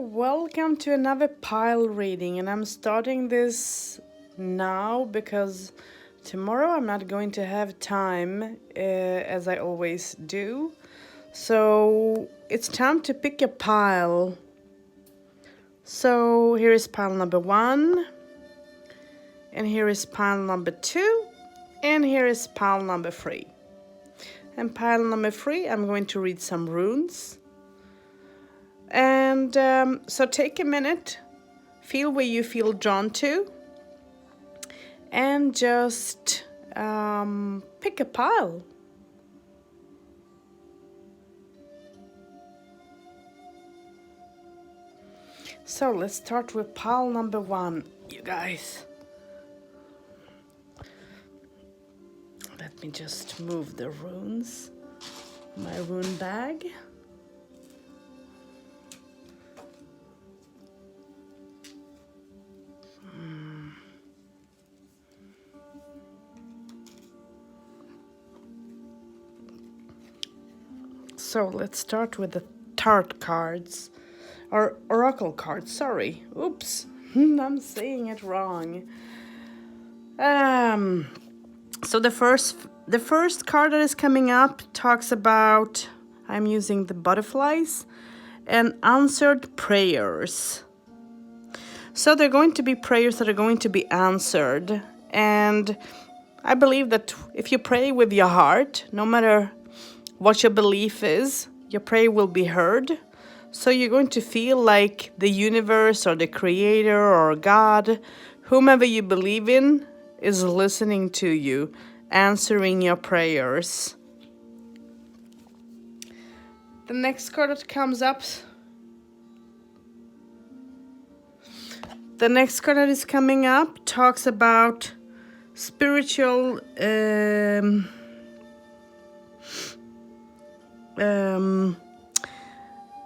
welcome to another pile reading, and I'm starting this now because tomorrow I'm not going to have time as I always do. So it's time to pick a pile. So here is pile number 1, and here is pile number 2, and here is pile number 3. And pile number 3, I'm going to read some runes. And so take a minute, feel where you feel drawn to, and just pick a pile. So let's start with pile number 1, you guys. Let me just move the runes, my rune bag. So let's start with the tarot cards, or oracle cards, sorry. Oops, I'm saying it wrong. So the first card that is coming up talks about, I'm using the butterflies, and answered prayers. So they're going to be prayers that are going to be answered. And I believe that if you pray with your heart, no matter what your belief is, your prayer will be heard. So you're going to feel like the universe or the creator or God, whomever you believe in, is listening to you, answering your prayers. The next card that comes up, the next card that is coming up talks about spiritual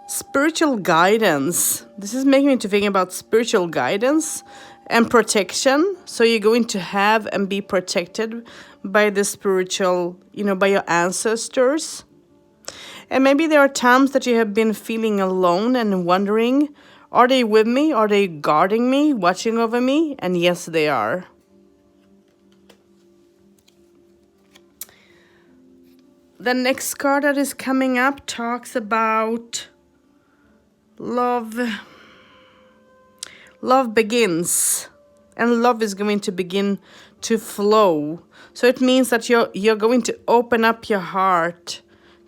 spiritual guidance. This is making me to think about spiritual guidance and protection. So you're going to have and be protected by the spiritual, by your ancestors. And maybe there are times that you have been feeling alone and wondering, are they with me? Are they guarding me, watching over me? And yes, they are. The next card that is coming up talks about love. Love begins, and love is going to begin to flow. So it means that you're going to open up your heart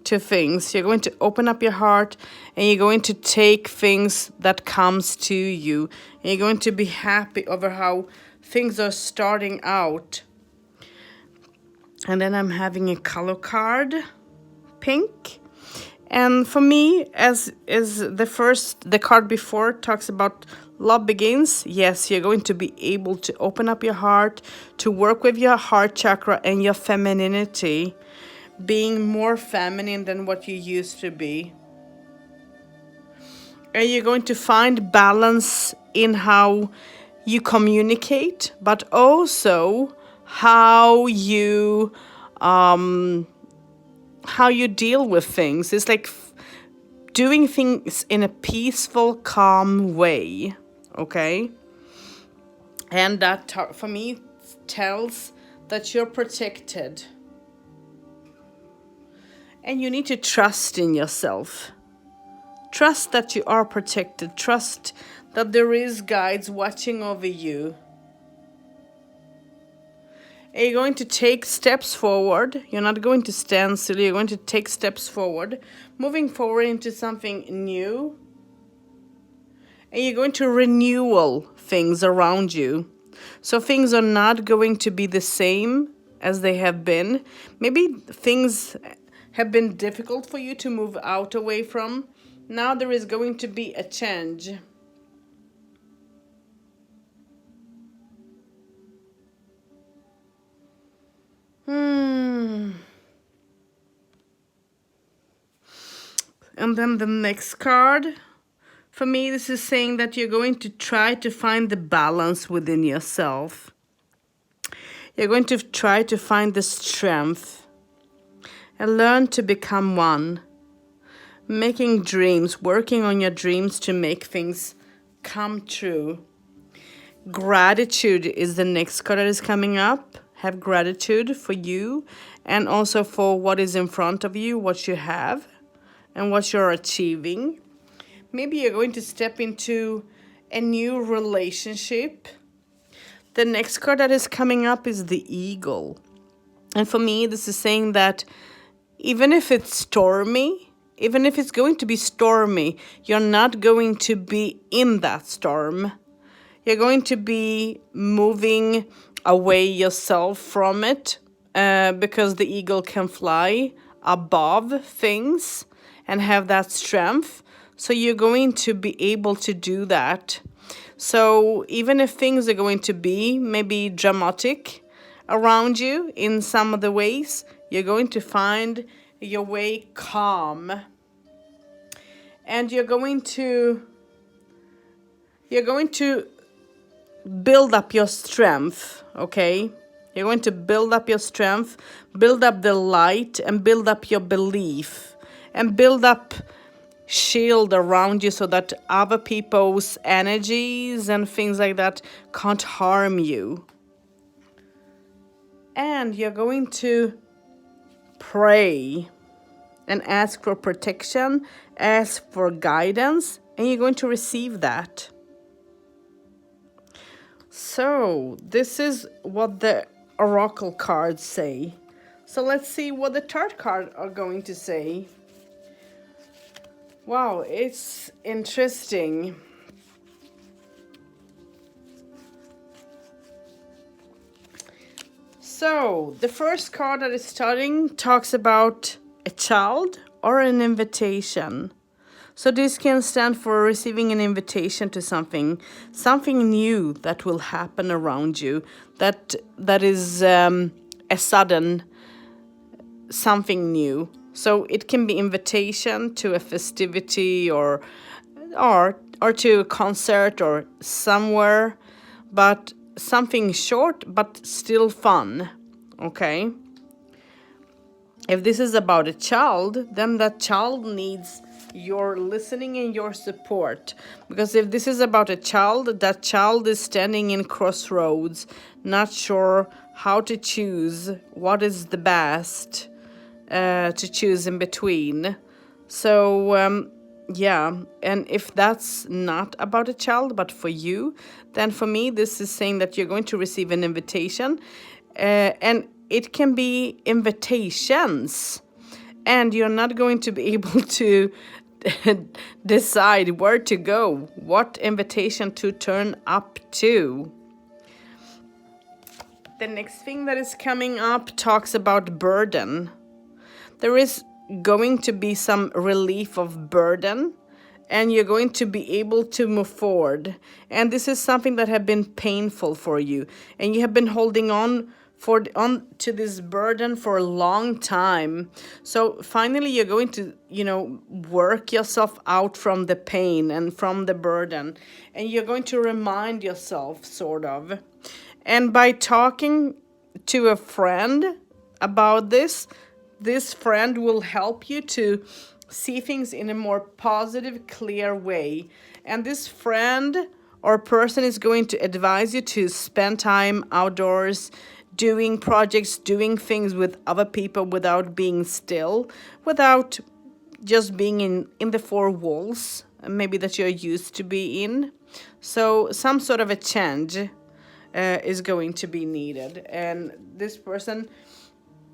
to things. You're going to open up your heart, and you're going to take things that comes to you. And you're going to be happy over how things are starting out. And then I'm having a color card, pink. And for me, as is the card before talks about love begins. Yes, you're going to be able to open up your heart, to work with your heart chakra and your femininity, being more feminine than what you used to be. And you're going to find balance in how you communicate, but also how you deal with things. It's like doing things in a peaceful, calm way, okay? And that, for me, tells that you're protected. And you need to trust in yourself. Trust that you are protected. Trust that there is guides watching over you. And you're going to take steps forward. You're not going to stand still. You're going to take steps forward, moving forward into something new. And you're going to renewal things around you. So things are not going to be the same as they have been. Maybe things have been difficult for you to move out away from. Now there is going to be a change. And then the next card, for me, this is saying that you're going to try to find the balance within yourself. You're going to try to find the strength and learn to become one. making dreams, working on your dreams to make things come true. Gratitude is the next card that is coming up. Have gratitude for you and also for what is in front of you, what you have and what you're achieving. Maybe you're going to step into a new relationship. The next card that is coming up is the eagle. And for me, this is saying that even if it's stormy, even if it's going to be stormy, you're not going to be in that storm. You're going to be moving away yourself from it because the eagle can fly above things and have that strength. So you're going to be able to do that. So even if things are going to be maybe dramatic around you in some of the ways, you're going to find your way calm. And you're going to build up your strength, okay? You're going to build up your strength, build up the light, and build up your belief, and build up shield around you so that other people's energies and things like that can't harm you. And you're going to pray and ask for protection, ask for guidance, and you're going to receive that. So this is what the oracle cards say. So let's see what the tarot cards are going to say. Wow, it's interesting. So the first card that is starting talks about a child or an invitation. So this can stand for receiving an invitation to something new that will happen around you, that is a sudden something new. So it can be invitation to a festivity or to a concert or somewhere, but something short but still fun, okay? If this is about a child, then that child needs your listening and your support. Because if this is about a child, that child is standing in crossroads, not sure how to choose what is the best to choose in between. So yeah, and if that's not about a child but for you, then for me this is saying that you're going to receive an invitation, and it can be invitations, and you're not going to be able to decide where to go, what invitation to turn up to. The next thing that is coming up talks about burden. There is going to be some relief of burden, and you're going to be able to move forward. And this is something that have been painful for you, and you have been holding on to this burden for a long time. So finally you're going to, work yourself out from the pain and from the burden, and you're going to remind yourself, sort of. And by talking to a friend about this friend will help you to see things in a more positive, clear way. And this friend or person is going to advise you to spend time outdoors, doing projects, doing things with other people without being still, without just being in the four walls, maybe that you're used to be in. So some sort of a change is going to be needed. And this person,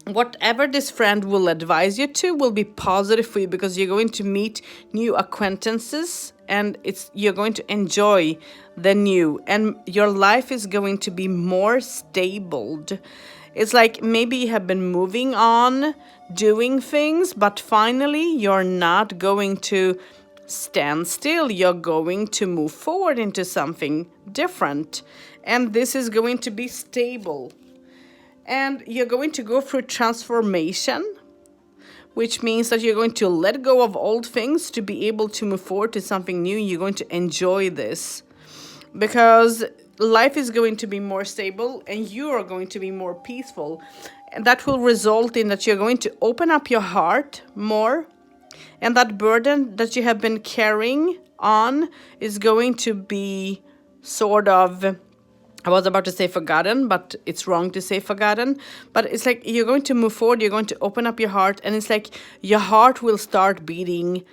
whatever this friend will advise you to, will be positive for you, because you're going to meet new acquaintances, and you're going to enjoy the new, and your life is going to be more stable. It's like maybe you have been moving on, doing things, but finally you're not going to stand still. You're going to move forward into something different, and this is going to be stable. And you're going to go through transformation, which means that you're going to let go of old things to be able to move forward to something new. You're going to enjoy this, because life is going to be more stable and you are going to be more peaceful. And that will result in that you're going to open up your heart more, And that burden that you have been carrying on is going to be sort of, I was about to say forgotten, but it's wrong to say forgotten. But it's like you're going to move forward, you're going to open up your heart, and it's like your heart will start beating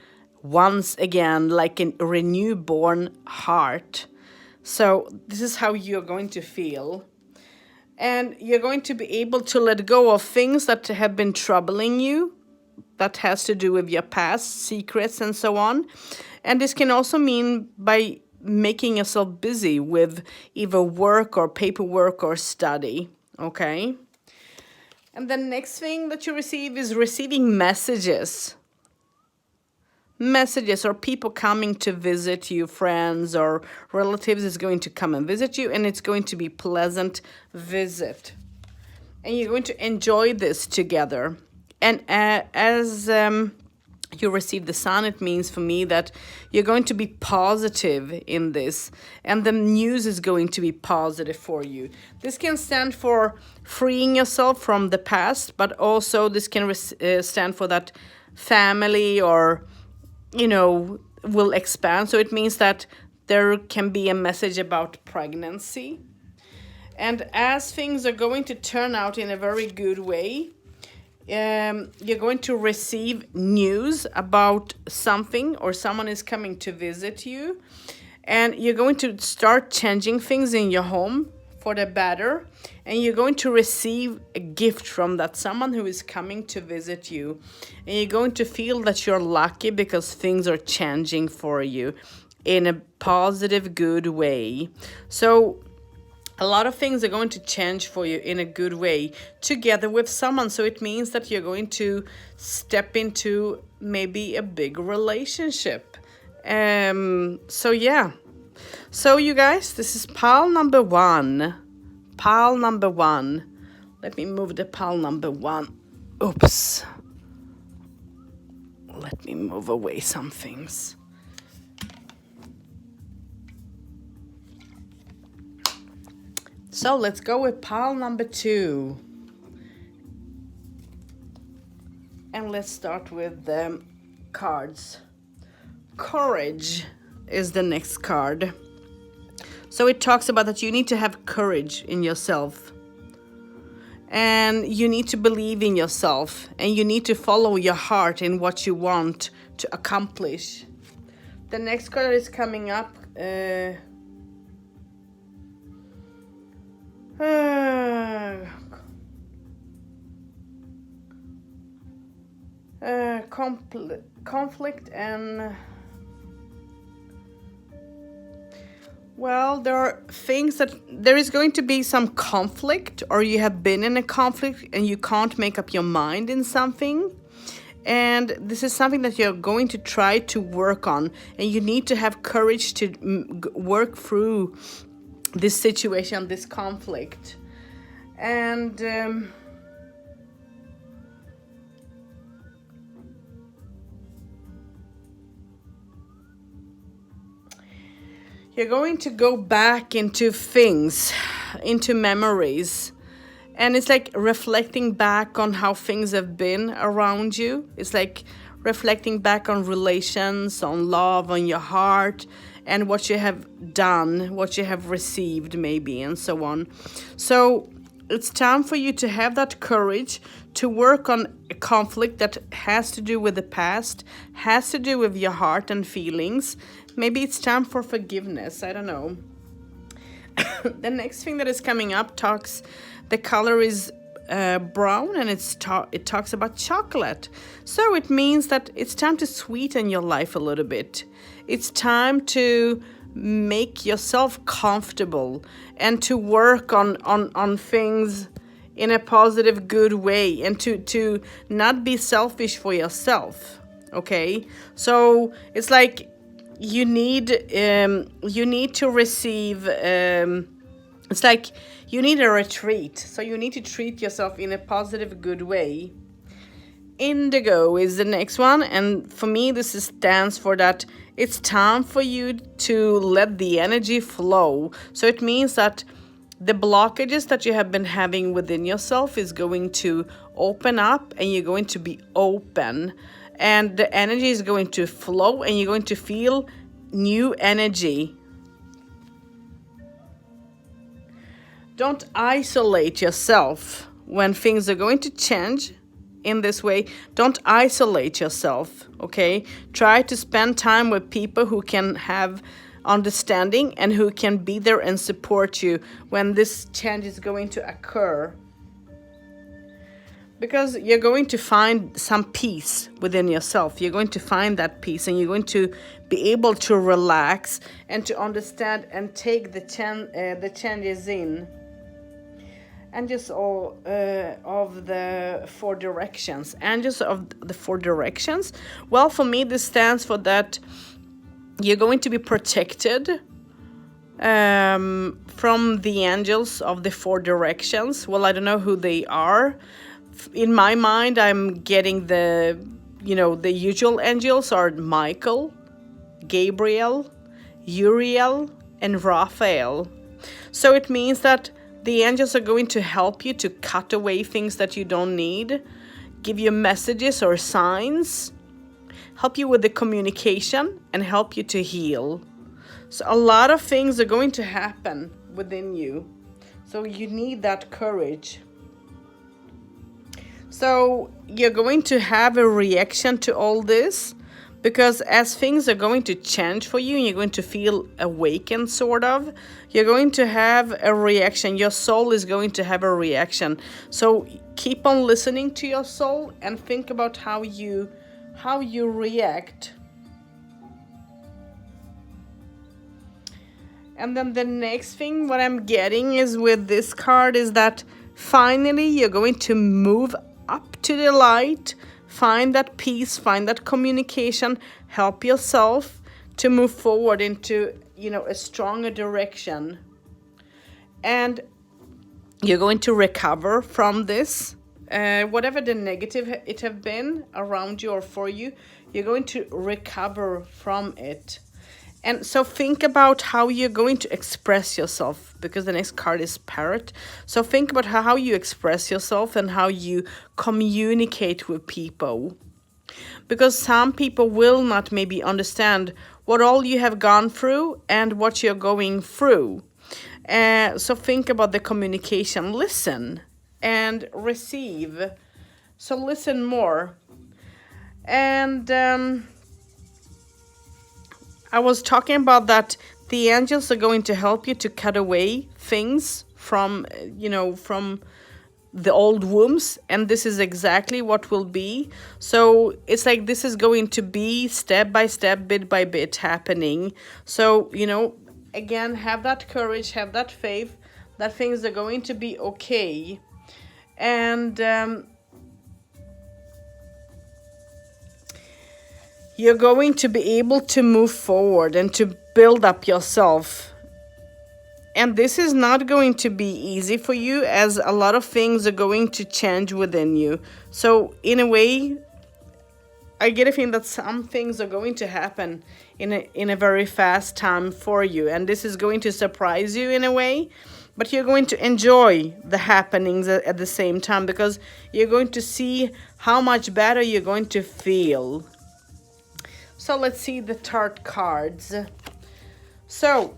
once again, like a newborn heart. So this is how you're going to feel. And you're going to be able to let go of things that have been troubling you, that has to do with your past, secrets, and so on. And this can also mean by making yourself busy with either work or paperwork or study, okay? And the next thing that you receive is receiving messages. Messages or people coming to visit you, friends or relatives is going to come and visit you, and it's going to be pleasant visit. And you're going to enjoy this together. And as you receive the sun, it means for me that you're going to be positive in this, and the news is going to be positive for you. This can stand for freeing yourself from the past, but also this can stand for that family or, you know, will expand. So it means that there can be a message about pregnancy. And as things are going to turn out in a very good way, you're going to receive news about something, or someone is coming to visit you, and you're going to start changing things in your home for the better, and you're going to receive a gift from that someone who is coming to visit you, and you're going to feel that you're lucky because things are changing for you in a positive, good way. So a lot of things are going to change for you in a good way together with someone. So it means that you're going to step into maybe a big relationship. So yeah. So you guys, this is pile number one. Pile number one. Let me move the pile number one. Oops. Let me move away some things. So let's go with pile number two. And let's start with the cards. Courage is the next card. So it talks about that you need to have courage in yourself. And you need to believe in yourself. And you need to follow your heart in what you want to accomplish. The next card is coming up. Conflict and, well, there are things that there is going to be some conflict, or you have been in a conflict and you can't make up your mind in something. And this is something that you're going to try to work on, and you need to have courage to work through this situation, this conflict. And you're going to go back into things, into memories. And it's like reflecting back on how things have been around you. It's like reflecting back on relations, on love, on your heart, and what you have done, what you have received maybe, and so on. So it's time for you to have that courage to work on a conflict that has to do with the past, has to do with your heart and feelings. Maybe it's time for forgiveness, I don't know. The next thing that is coming up the color is brown, and it talks about chocolate. So it means that it's time to sweeten your life a little bit. It's time to make yourself comfortable and to work on things in a positive, good way, and to not be selfish for yourself. Okay, so it's like you need to receive. It's like you need a retreat. So you need to treat yourself in a positive, good way. Indigo is the next one, and for me this stands for that it's time for you to let the energy flow. So it means that the blockages that you have been having within yourself is going to open up, and you're going to be open. and the energy is going to flow, and you're going to feel new energy. Don't isolate yourself when things are going to change in this way. Don't isolate yourself, okay? Try to spend time with people who can have understanding and who can be there and support you when this change is going to occur. Because you're going to find some peace within yourself. You're going to find that peace, and you're going to be able to relax and to understand and take the changes in. Angels of the four directions. Angels of the four directions. Well, for me, this stands for that you're going to be protected from the angels of the four directions. Well, I don't know who they are. In my mind, I'm getting the usual angels are Michael, Gabriel, Uriel, and Raphael. So it means that the angels are going to help you to cut away things that you don't need, give you messages or signs, help you with the communication, and help you to heal. So a lot of things are going to happen within you. So you need that courage. So you're going to have a reaction to all this, because as things are going to change for you and you're going to feel awakened, sort of, you're going to have a reaction. Your soul is going to have a reaction. So keep on listening to your soul and think about how you react. And then the next thing, what I'm getting is with this card is that finally you're going to move up to the light, find that peace, find that communication, help yourself to move forward into, a stronger direction. And you're going to recover from this. Whatever the negative it have been around you or for you, you're going to recover from it. And so think about how you're going to express yourself, because the next card is Parrot. So think about how you express yourself and how you communicate with people. Because some people will not maybe understand what all you have gone through and what you're going through. So think about the communication. Listen and receive. So listen more. And I was talking about that the angels are going to help you to cut away things from the old wombs, and this is exactly what will be. So it's like this is going to be step by step, bit by bit happening. So, again, have that courage, have that faith that things are going to be okay. And you're going to be able to move forward and to build up yourself. And this is not going to be easy for you, as a lot of things are going to change within you. So in a way, I get a feeling that some things are going to happen in a very fast time for you. And this is going to surprise you in a way. But you're going to enjoy the happenings at the same time, because you're going to see how much better you're going to feel. So let's see the Tarot cards. So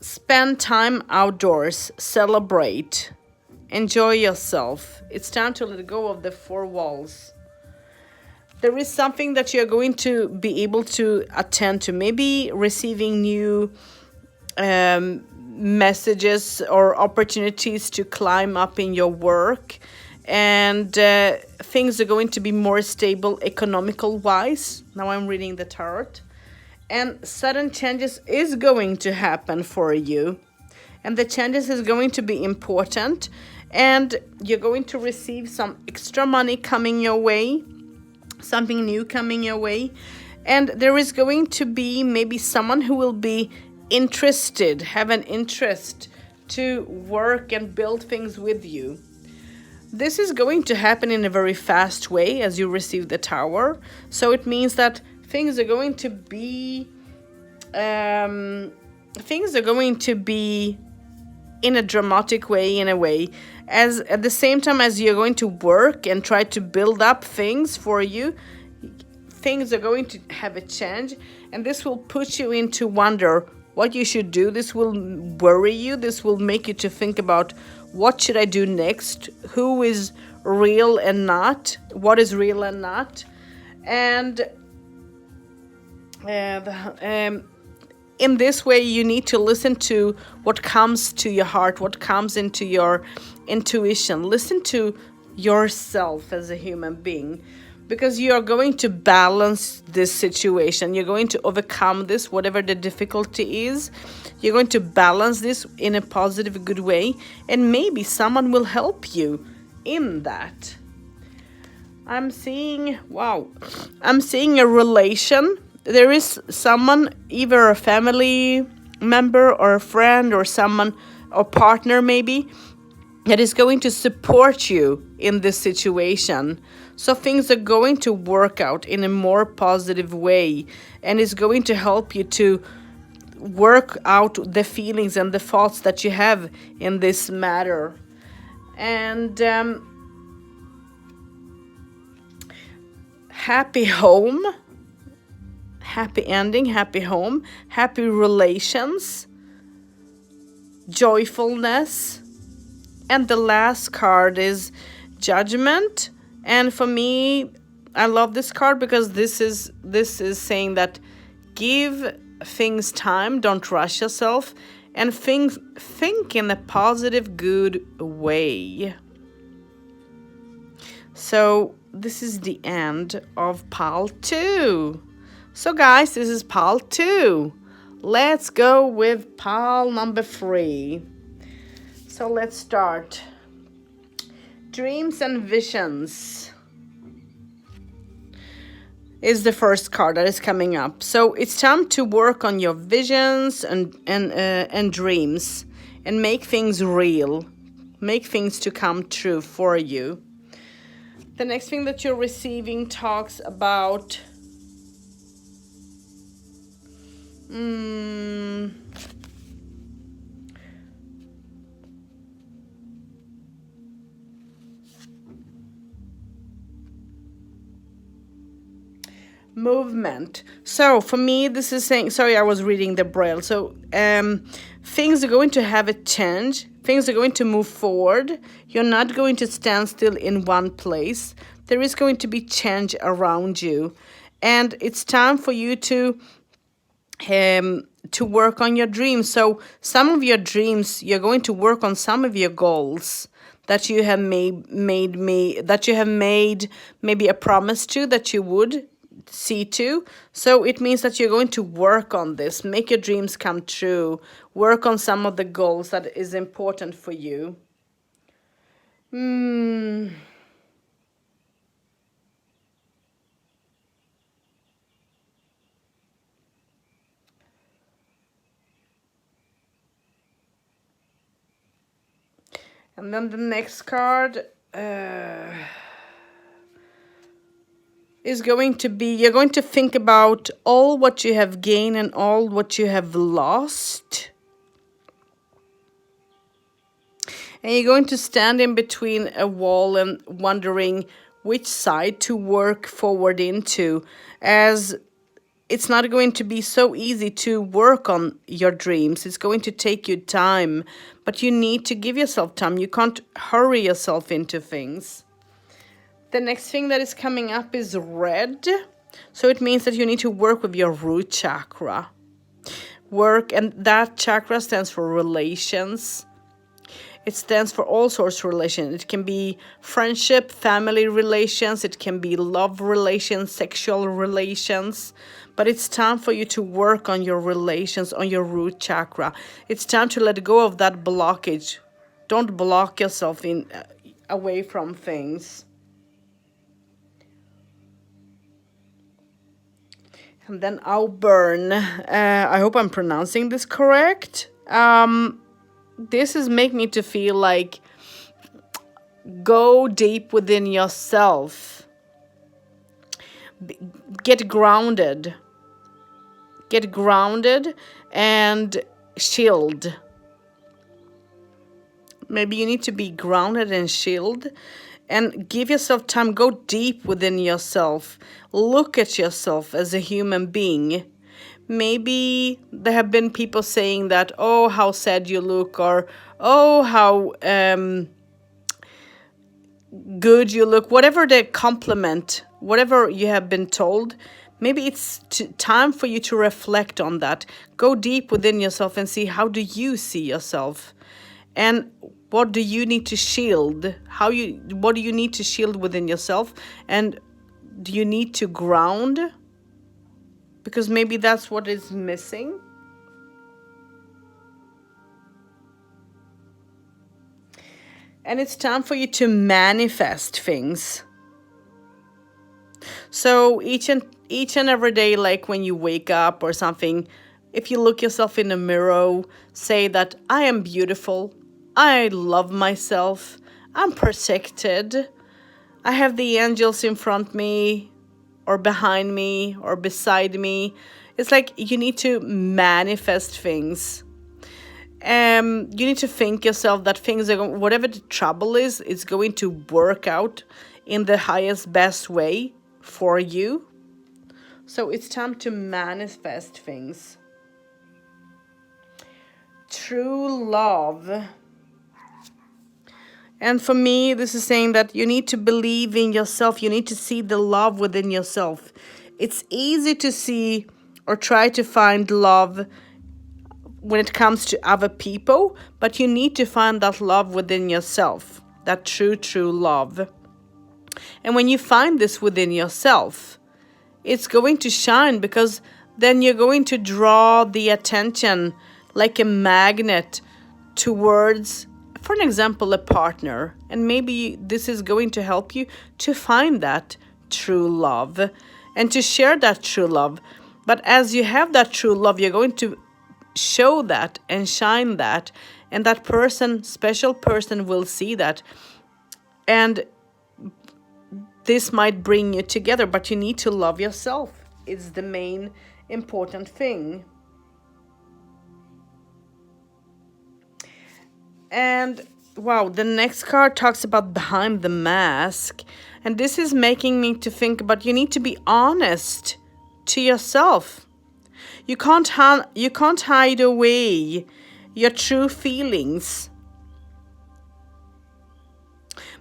spend time outdoors, celebrate, enjoy yourself. It's time to let go of the four walls. There is something that you're going to be able to attend to, maybe receiving new messages or opportunities to climb up in your work, and things are going to be more stable economical wise. Now I'm reading the tarot, and sudden changes is going to happen for you, and the changes is going to be important, and you're going to receive some extra money coming your way, something new coming your way, and there is going to be maybe someone who will be interested, have an interest to work and build things with you. This is going to happen in a very fast way as you receive the Tower. So it means that things are going to be in a dramatic way, in a way, as at the same time as you're going to work and try to build up things for you, things are going to have a change, and this will put you into wonder what you should do. This will worry you. This will make you to think about what should I do next, who is real and not, what is real and not. And in this way, you need to listen to what comes to your heart, what comes into your intuition. Listen to yourself as a human being, because you are going to balance this situation. You're going to overcome this, whatever the difficulty is. You're going to balance this in a positive, good way, and maybe someone will help you in that. I'm seeing a relation. There is someone, either a family member or a friend or someone or partner maybe, that is going to support you in this situation. So things are going to work out in a more positive way, and it's going to help you to work out the feelings and the thoughts that you have in this matter. And happy home, happy ending, happy home, happy relations, joyfulness. And the last card is Judgment. And for me, I love this card because this is saying that give things time, don't rush yourself, and think in a positive, good way. So this is the end of pile 2. So guys, this is pile 2. Let's go with pile number 3. So let's start. Dreams and visions is the first card that is coming up. So it's time to work on your visions and dreams, and make things real, make things to come true for you. The next thing that you're receiving talks about movement. So for me, this is saying, sorry, I was reading the Braille. So things are going to have a change. Things are going to move forward. You're not going to stand still in one place. There is going to be change around you, and it's time for you to work on your dreams. So some of your dreams, you're going to work on some of your goals that you have made maybe a promise to, that you would see to. So it means that you're going to work on this, make your dreams come true, work on some of the goals that is important for you. And then the next card is going to be, you're going to think about all what you have gained and all what you have lost. And you're going to stand in between a wall and wondering which side to work forward into, as it's not going to be so easy to work on your dreams. It's going to take you time, but you need to give yourself time. You can't hurry yourself into things. The next thing that is coming up is red. So it means that you need to work with your root chakra. And that chakra stands for relations. It stands for all sorts of relations. It can be friendship, family relations. It can be love relations, sexual relations. But it's time for you to work on your relations, on your root chakra. It's time to let go of that blockage. Don't block yourself away from things. And then Auburn. I hope I'm pronouncing this correct. This is making me to feel like go deep within yourself. Get grounded. Get grounded and shield. Maybe you need to be grounded and shield. and give yourself time. Go deep within yourself. Look at yourself as a human being. Maybe there have been people saying that, oh, how sad you look, or oh, how good you look, whatever the compliment, whatever you have been told. Maybe it's time for you to reflect on that. Go deep within yourself and see, how do you see yourself, and what do you need to shield? What do you need to shield within yourself, and do you need to ground? Because maybe that's what is missing. And it's time for you to manifest things. So each and every day, like when you wake up or something, if you look yourself in the mirror, say that I am beautiful, I love myself, I'm protected, I have the angels in front of me or behind me or beside me. It's like you need to manifest things. You need to think yourself that things are going, whatever the trouble is, it's going to work out in the highest, best way for you. So it's time to manifest things. True love. And for me, this is saying that you need to believe in yourself. You need to see the love within yourself. It's easy to see or try to find love when it comes to other people, but you need to find that love within yourself, that true love. And when you find this within yourself, it's going to shine, because then you're going to draw the attention like a magnet towards, for an example, a partner. And maybe this is going to help you to find that true love and to share that true love. But as you have that true love, you're going to show that and shine that, and that person, special person, will see that, and this might bring you together. But you need to love yourself. It's the main important thing. And wow, the next card talks about behind the mask, and this is making me to think about, you need to be honest to yourself. You can't hide away your true feelings,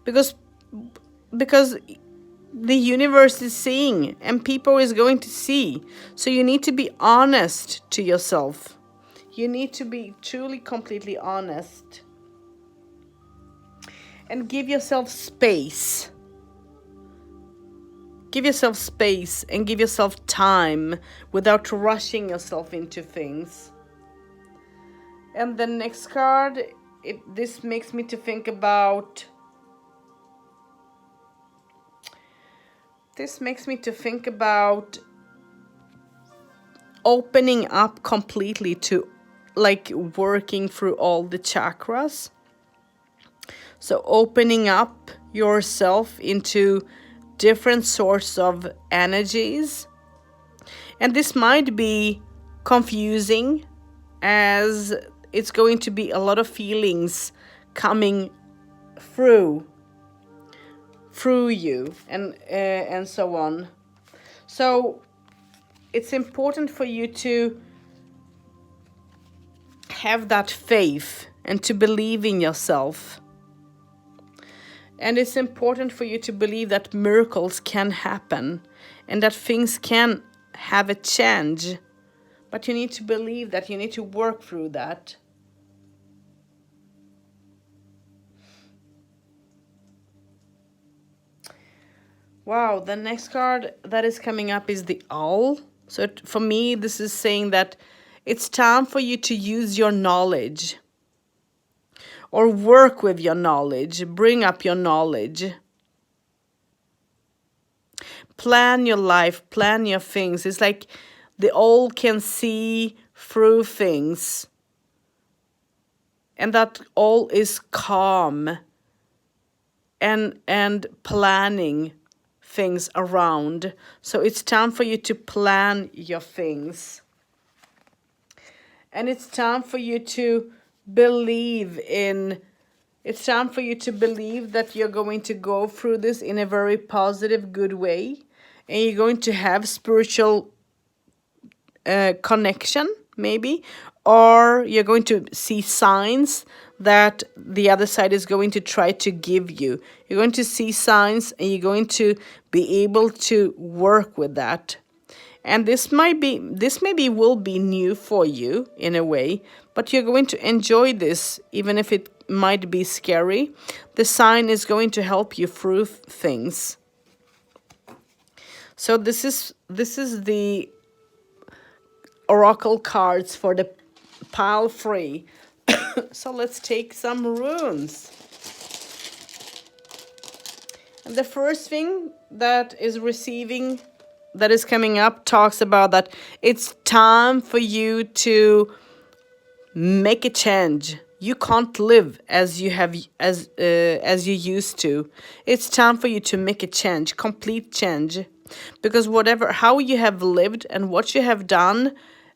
because the universe is seeing and people is going to see. So you need to be honest to yourself. You need to be truly, completely honest, and give yourself space. Give yourself space and give yourself time without rushing yourself into things. And the next card, this makes me to think about, opening up completely to, like, working through all the chakras. So opening up yourself into different sorts of energies. And this might be confusing, as it's going to be a lot of feelings coming through you, and so on. So it's important for you to have that faith and to believe in yourself. And it's important for you to believe that miracles can happen and that things can have a change. But you need to believe that, you need to work through that. Wow, the next card that is coming up is the Owl. So for me, this is saying that it's time for you to use your knowledge, or work with your knowledge, bring up your knowledge. Plan your life, plan your things. It's like the Owl can see through things, and that Owl is calm and planning things around. So it's time for you to plan your things. And it's time for you to believe in It's time for you to believe that you're going to go through this in a very positive, good way. And you're going to have spiritual connection, maybe. Or you're going to see signs that the other side is going to try to give you. You're going to see signs and you're going to be able to work with that. And this maybe will be new for you in a way, but you're going to enjoy this even if it might be scary. The sign is going to help you through things. So this is the oracle cards for the pile free. So let's take some runes. And the first thing that is coming up talks about that it's time for you to make a change. You can't live as you you used to. It's time for you to make a change, complete change, because how you have lived and what you have done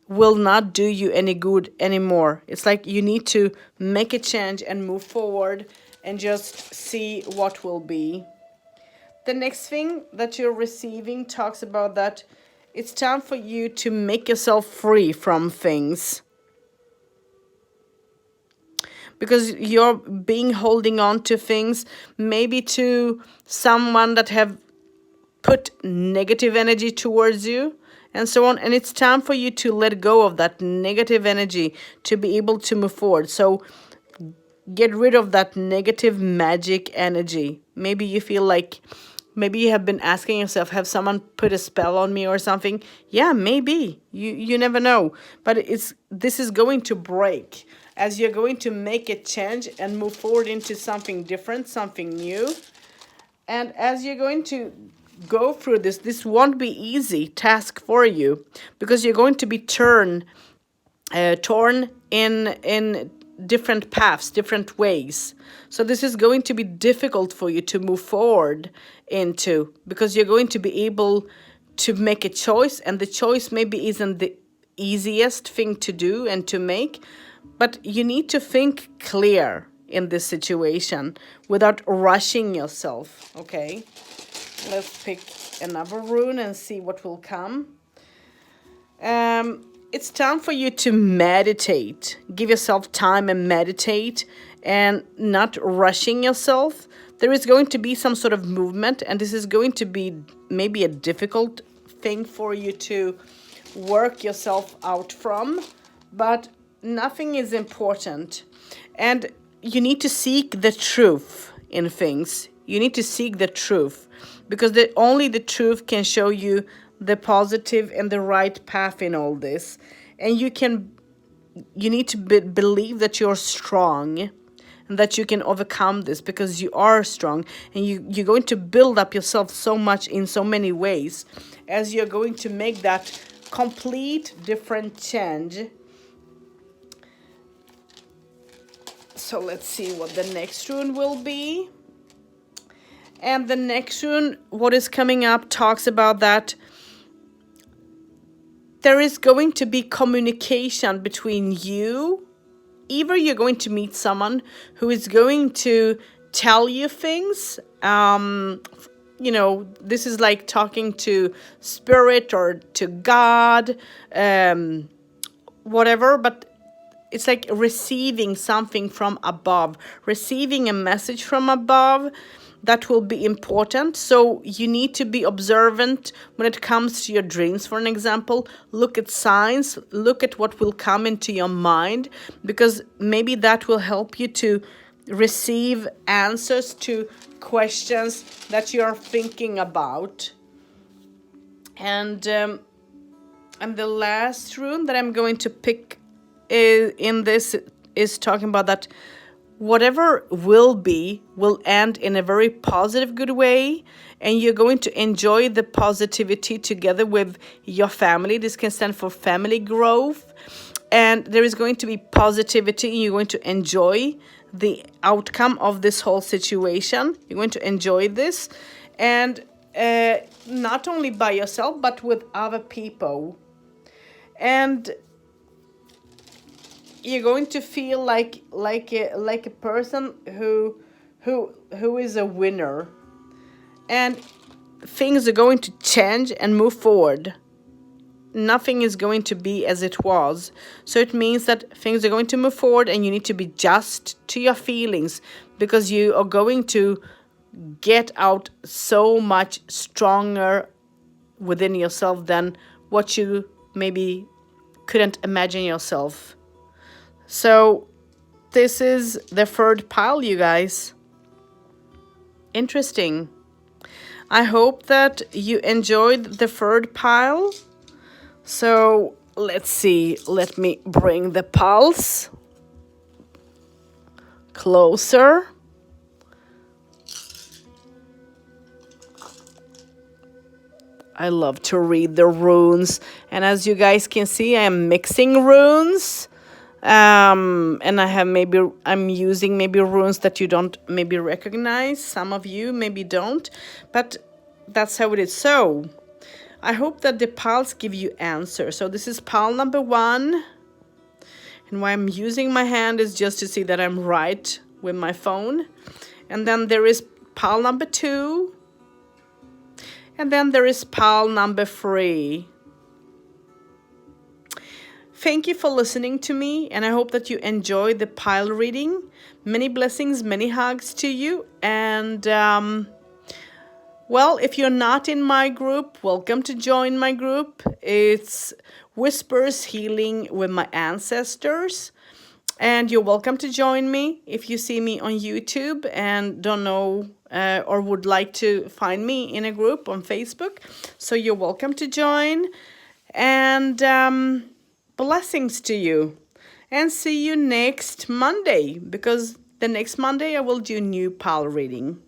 will not do you any good anymore. It's like you need to make a change and move forward and just see what will be. The next thing that you're receiving talks about that it's time for you to make yourself free from things. Because you're holding on to things, maybe to someone that have put negative energy towards you and so on. And it's time for you to let go of that negative energy to be able to move forward. So get rid of that negative magic energy. Maybe you feel like, maybe you have been asking yourself, have someone put a spell on me or something? Yeah, maybe. You never know. But this is going to break as you're going to make a change and move forward into something different, something new. And as you're going to go through this won't be easy task for you, because you're going to be torn in different paths, different ways. So this is going to be difficult for you to move forward into, because you're going to be able to make a choice, and the choice maybe isn't the easiest thing to do and to make, but you need to think clear in this situation without rushing yourself. Okay, let's pick another rune and see what will come. It's time for you to meditate. Give yourself time and meditate, and not rushing yourself. There is going to be some sort of movement, and this is going to be maybe a difficult thing for you to work yourself out from, but nothing is important. And you need to seek the truth in things. You need to seek the truth, because only the truth can show you the positive and the right path in all this. And you need to believe that you're strong and that you can overcome this, because you are strong, and you're going to build up yourself so much in so many ways as you're going to make that complete different change. So let's see what the next rune will be. And the next rune, what is coming up, talks about that there is going to be communication between you. Either you're going to meet someone who is going to tell you things. This is like talking to spirit or to God, whatever, but it's like receiving something from above, receiving a message from above that will be important. So you need to be observant when it comes to your dreams. For an example, look at signs, look at what will come into your mind, because maybe that will help you to receive answers to questions that you're thinking about. And the last rune that I'm going to pick is talking about that whatever will end in a very positive, good way, and you're going to enjoy the positivity together with your family. This can stand for family growth, and there is going to be positivity. You're going to enjoy the outcome of this whole situation. You're going to enjoy this, and not only by yourself but with other people. And you're going to feel like a person who is a winner, and things are going to change and move forward. Nothing is going to be as it was. So it means that things are going to move forward, and you need to be just to your feelings, because you are going to get out so much stronger within yourself than what you maybe couldn't imagine yourself. So this is the third pile, you guys. Interesting. I hope that you enjoyed the third pile. So let's see. Let me bring the piles closer. I love to read the runes, and as you guys can see, I am mixing runes, and I'm using maybe runes that you don't maybe recognize. Some of you maybe don't, but that's how it is. So I hope that the piles give you answers. So this is pile number 1, and why I'm using my hand is just to see that I'm right with my phone. And then there is pile number 2. And then there is pile number 3. Thank you for listening to me, and I hope that you enjoyed the pile reading. Many blessings, many hugs to you. And, well, if you're not in my group, welcome to join my group. It's Whispers Healing with My Ancestors. And you're welcome to join me if you see me on YouTube and don't know or would like to find me in a group on Facebook. So you're welcome to join. And blessings to you. And see you next Monday, because the next Monday I will do new pile reading.